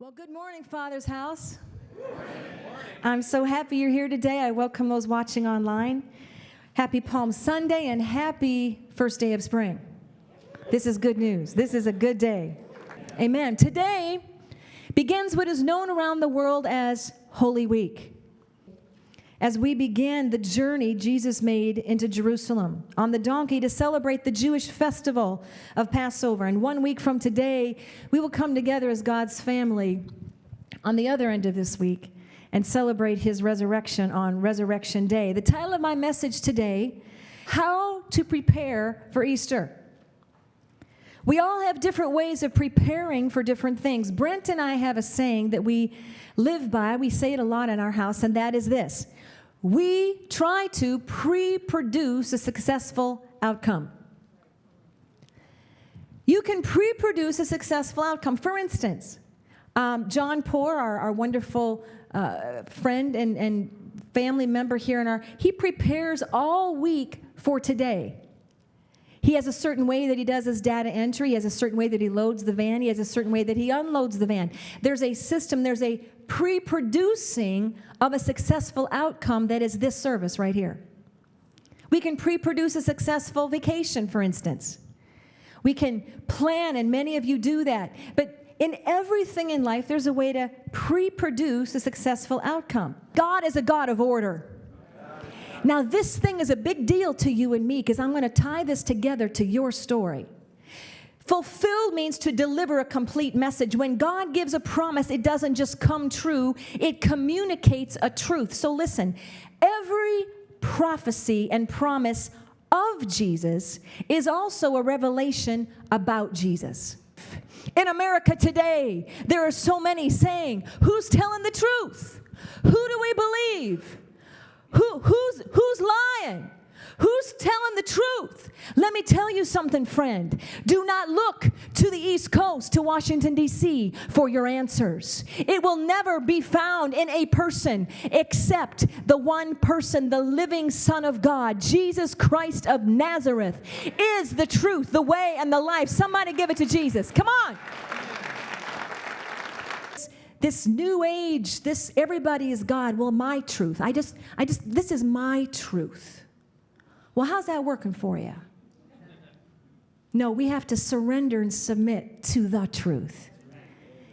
Well, good morning, Father's House. Good morning. I'm so happy you're here today. I welcome those watching online. Happy Palm Sunday and happy first day of spring. This is good news. This is a good day. Amen. Today begins what is known around the world as Holy Week. As we begin the journey Jesus made into Jerusalem on the donkey to celebrate the Jewish festival of Passover. And 1 week from today, we will come together as God's family on the other end of this week and celebrate his resurrection on Resurrection Day. The title of my message today, How to Prepare for Easter. We all have different ways of preparing for different things. Brent and I have a saying that we live by. We say it a lot in our house, and that is this. We try to pre-produce a successful outcome. You can pre-produce a successful outcome. For instance, John Poor, our wonderful friend and family member here he prepares all week for today. He has a certain way that he does his data entry. He has a certain way that he loads the van. He has a certain way that he unloads the van. There's a system, there's a pre-producing of a successful outcome that is this service right here. We can pre-produce a successful vacation, for instance. We can plan, and many of you do that. But in everything in life, there's a way to pre-produce a successful outcome. God is a God of order. Now, this thing is a big deal to you and me because I'm going to tie this together to your story. Fulfilled means to deliver a complete message. When God gives a promise, it doesn't just come true, it communicates a truth. So listen, every prophecy and promise of Jesus is also a revelation about Jesus. In America today, there are so many saying, who's telling the truth? Who do we believe? Who's lying? Who's telling the truth? Let me tell you something, friend. Do not look to the East Coast, to Washington, D.C. for your answers. It will never be found in a person except the one person, the living Son of God, Jesus Christ of Nazareth, is the truth, the way, and the life. Somebody give it to Jesus. Come on. This new age, this everybody is God. Well, my truth. This is my truth. Well, how's that working for you? No, we have to surrender and submit to the truth.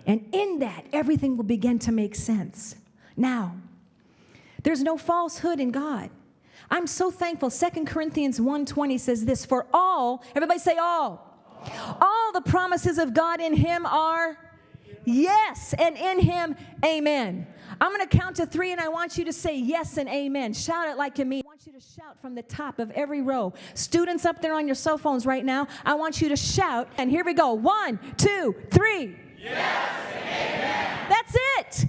And in that, everything will begin to make sense. Now, there's no falsehood in God. I'm so thankful. 2 Corinthians 1:20 says this, for all, everybody say all. All the promises of God in him are yes, and in him, amen. I'm going to count to 3, and I want you to say yes and amen. Shout it like you mean. I want you to shout from the top of every row. Students up there on your cell phones right now, I want you to shout. And here we go. 1, 2, 3. Yes and amen. That's it.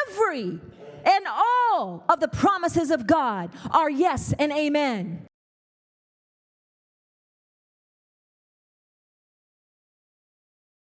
Every and all of the promises of God are yes and amen.